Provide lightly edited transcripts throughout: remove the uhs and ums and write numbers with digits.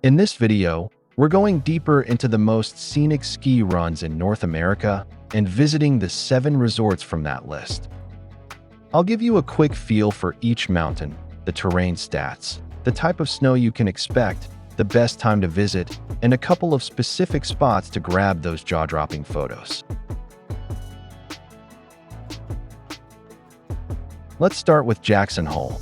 In this video, we're going deeper into the most scenic ski runs in North America and visiting the 7 resorts from that list. I'll give you a quick feel for each mountain, the terrain stats, the type of snow you can expect, the best time to visit, and a couple of specific spots to grab those jaw-dropping photos. Let's start with Jackson Hole.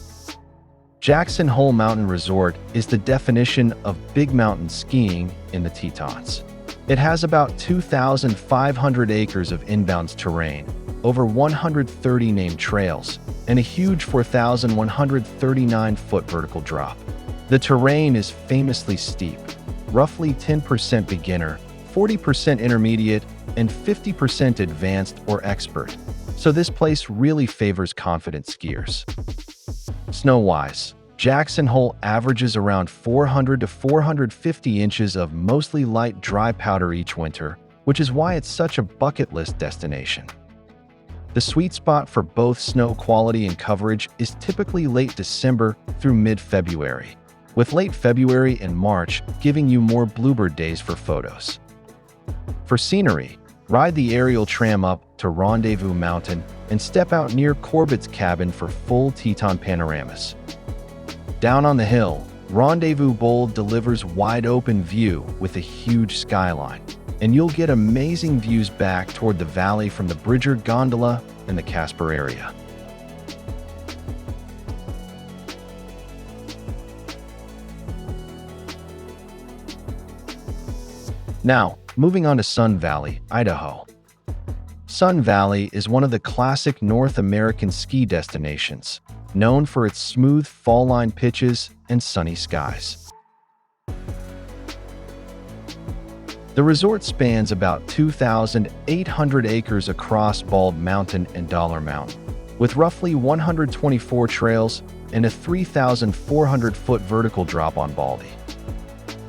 Jackson Hole Mountain Resort is the definition of big mountain skiing in the Tetons. It has about 2,500 acres of inbound terrain, over 130 named trails, and a huge 4,139-foot vertical drop. The terrain is famously steep, roughly 10% beginner, 40% intermediate, and 50% advanced or expert, so this place really favors confident skiers. Snow-wise, Jackson Hole averages around 400 to 450 inches of mostly light dry powder each winter, which is why it's such a bucket list destination. The sweet spot for both snow quality and coverage is typically late December through mid-February, with late February and March giving you more bluebird days for photos. For scenery, ride the aerial tram up to Rendezvous Mountain and step out near Corbett's cabin for full Teton panoramas. Down on the hill, Rendezvous Bowl delivers wide-open view with a huge skyline, and you'll get amazing views back toward the valley from the Bridger Gondola and the Casper area. Now, moving on to Sun Valley, Idaho. Sun Valley is one of the classic North American ski destinations, known for its smooth fall-line pitches and sunny skies. The resort spans about 2,800 acres across Bald Mountain and Dollar Mountain, with roughly 124 trails and a 3,400-foot vertical drop on Baldy.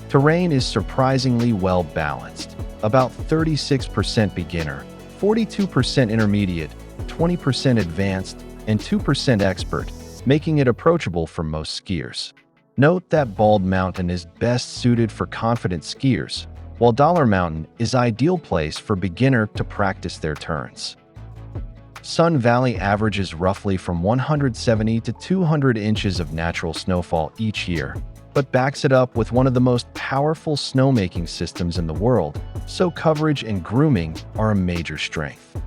Terrain is surprisingly well balanced, about 36% beginner, 42% intermediate, 20% advanced, and 2% expert, making it approachable for most skiers. Note that Bald Mountain is best suited for confident skiers, while Dollar Mountain is ideal place for beginner to practice their turns. Sun Valley averages roughly from 170 to 200 inches of natural snowfall each year, but backs it up with one of the most powerful snowmaking systems in the world, so coverage and grooming are a major strength.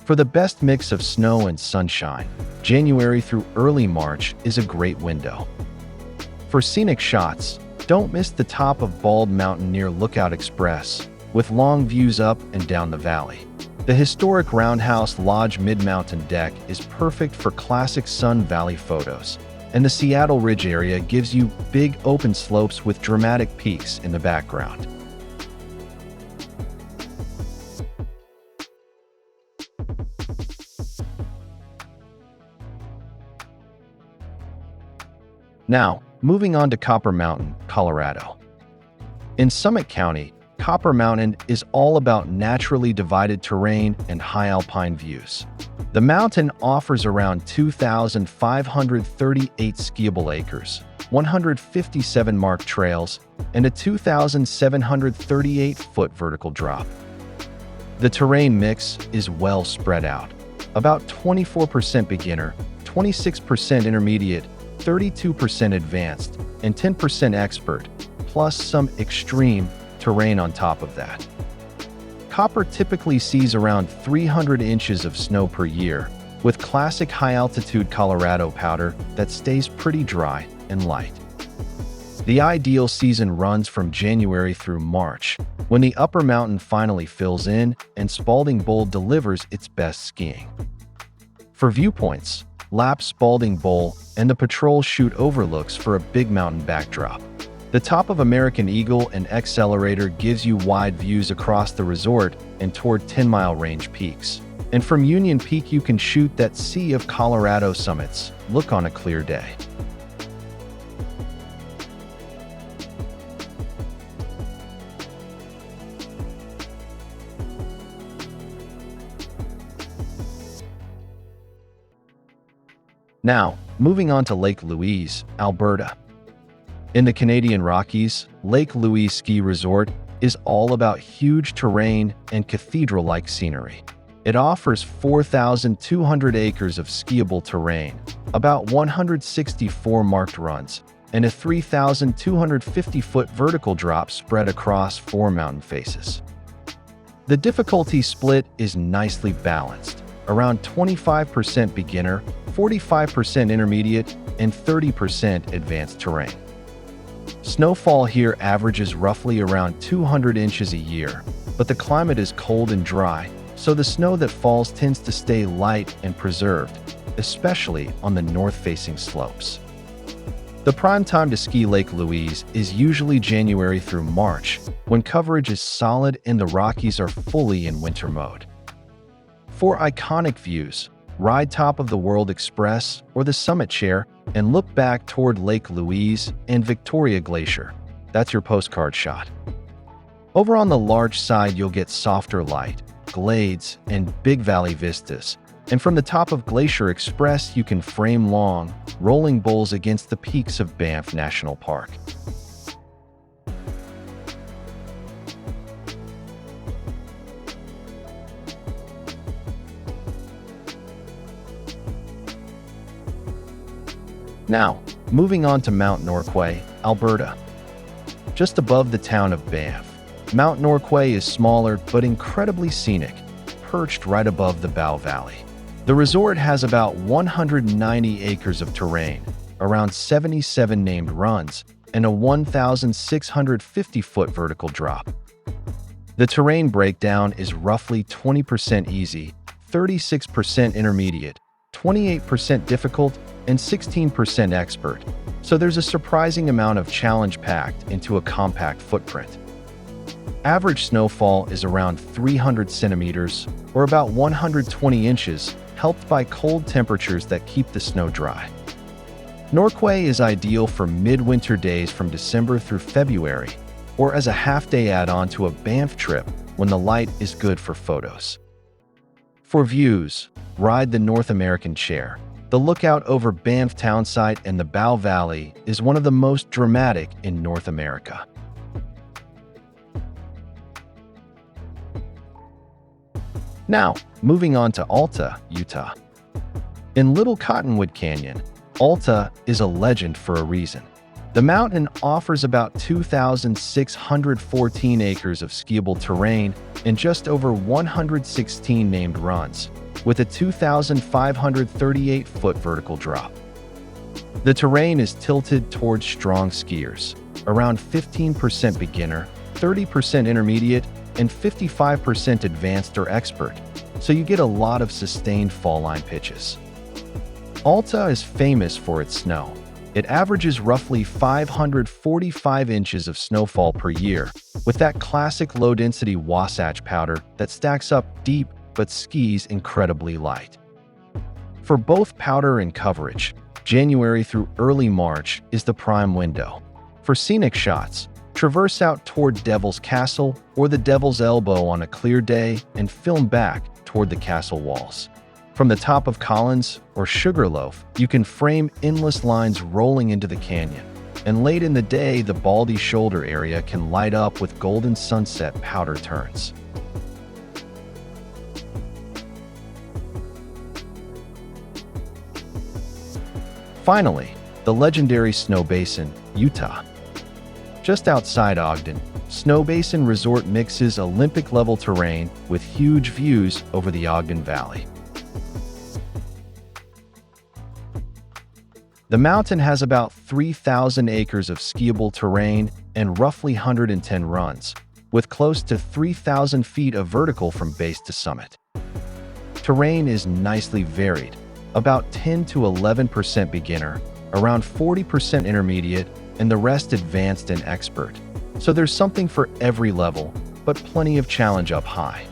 For the best mix of snow and sunshine, January through early March is a great window. For scenic shots, don't miss the top of Bald Mountain near Lookout Express, with long views up and down the valley. The historic Roundhouse Lodge mid-mountain deck is perfect for classic Sun Valley photos, and the Seattle Ridge area gives you big open slopes with dramatic peaks in the background. Now, moving on to Copper Mountain, Colorado. In Summit County, Copper Mountain is all about naturally divided terrain and high-alpine views. The mountain offers around 2,538 skiable acres, 157 marked trails, and a 2,738-foot vertical drop. The terrain mix is well spread out, about 24% beginner, 26% intermediate, 32% advanced, and 10% expert, plus some extreme terrain on top of that. Copper typically sees around 300 inches of snow per year, with classic high-altitude Colorado powder that stays pretty dry and light. The ideal season runs from January through March, when the upper mountain finally fills in and Spalding Bowl delivers its best skiing. For viewpoints, lap Spalding Bowl and the Patrol Chute overlooks for a big mountain backdrop. The top of American Eagle and Accelerator gives you wide views across the resort and toward 10-mile range peaks. And from Union Peak you can shoot that sea of Colorado summits, look on a clear day. Now, moving on to Lake Louise, Alberta. In the Canadian Rockies, Lake Louise Ski Resort is all about huge terrain and cathedral-like scenery. It offers 4,200 acres of skiable terrain, about 164 marked runs, and a 3,250-foot vertical drop spread across 4 mountain faces. The difficulty split is nicely balanced, around 25% beginner, 45% intermediate, and 30% advanced terrain. Snowfall here averages roughly around 200 inches a year, but the climate is cold and dry, so the snow that falls tends to stay light and preserved, especially on the north-facing slopes. The prime time to ski Lake Louise is usually January through March, when coverage is solid and the Rockies are fully in winter mode. For iconic views, ride top of the World Express or the Summit Chair and look back toward Lake Louise and Victoria Glacier. That's your postcard shot. Over on the large side, you'll get softer light, glades, and big valley vistas. And from the top of Glacier Express, you can frame long, rolling bowls against the peaks of Banff National Park. Now, moving on to Mount Norquay, Alberta. Just above the town of Banff, Mount Norquay is smaller but incredibly scenic, perched right above the Bow Valley. The resort has about 190 acres of terrain, around 77 named runs, and a 1,650-foot vertical drop. The terrain breakdown is roughly 20% easy, 36% intermediate, 28% difficult, and 16% expert, so there's a surprising amount of challenge packed into a compact footprint. Average snowfall is around 300 centimeters, or about 120 inches, helped by cold temperatures that keep the snow dry. Norquay is ideal for midwinter days from December through February, or as a half-day add-on to a Banff trip when the light is good for photos. For views, ride the North American Chair. The lookout over Banff townsite and the Bow Valley is one of the most dramatic in North America. Now, moving on to Alta, Utah. In Little Cottonwood Canyon, Alta is a legend for a reason. The mountain offers about 2,614 acres of skiable terrain and just over 116 named runs, with a 2,538-foot vertical drop. The terrain is tilted towards strong skiers, around 15% beginner, 30% intermediate, and 55% advanced or expert, so you get a lot of sustained fall line pitches. Alta is famous for its snow. It averages roughly 545 inches of snowfall per year, with that classic low-density Wasatch powder that stacks up deep but skis incredibly light. For both powder and coverage, January through early March is the prime window. For scenic shots, traverse out toward Devil's Castle or the Devil's Elbow on a clear day and film back toward the castle walls. From the top of Collins or Sugarloaf, you can frame endless lines rolling into the canyon. And late in the day, the Baldy Shoulder area can light up with golden sunset powder turns. Finally, the legendary Snow Basin, Utah. Just outside Ogden, Snow Basin Resort mixes Olympic-level terrain with huge views over the Ogden Valley. The mountain has about 3,000 acres of skiable terrain and roughly 110 runs, with close to 3,000 feet of vertical from base to summit. Terrain is nicely varied, about 10 to 11% beginner, around 40% intermediate, and the rest advanced and expert. So there's something for every level, but plenty of challenge up high.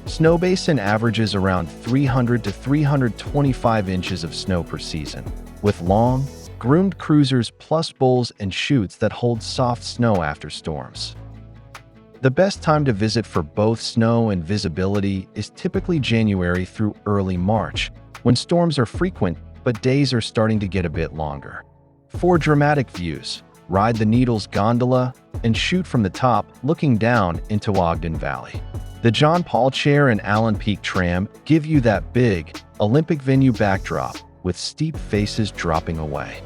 Snow Basin averages around 300 to 325 inches of snow per season, with long, groomed cruisers plus bowls and chutes that hold soft snow after storms. The best time to visit for both snow and visibility is typically January through early March, when storms are frequent but days are starting to get a bit longer. For dramatic views, ride the Needles gondola and shoot from the top looking down into Ogden Valley. The John Paul Chair and Allen Peak Tram give you that big, Olympic venue backdrop with steep faces dropping away.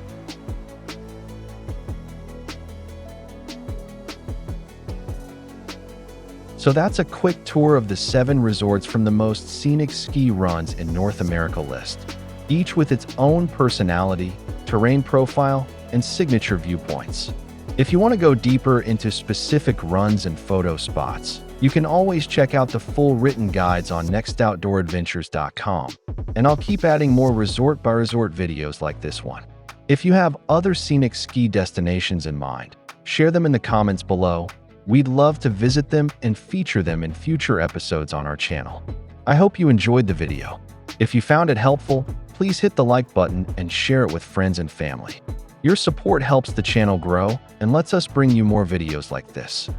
So that's a quick tour of the 7 resorts from the Most Scenic Ski Runs in North America list, each with its own personality, terrain profile, and signature viewpoints. If you want to go deeper into specific runs and photo spots, you can always check out the full written guides on nextoutdooradventures.com, and I'll keep adding more resort-by-resort videos like this one. If you have other scenic ski destinations in mind, share them in the comments below. We'd love to visit them and feature them in future episodes on our channel. I hope you enjoyed the video. If you found it helpful, please hit the like button and share it with friends and family. Your support helps the channel grow and lets us bring you more videos like this.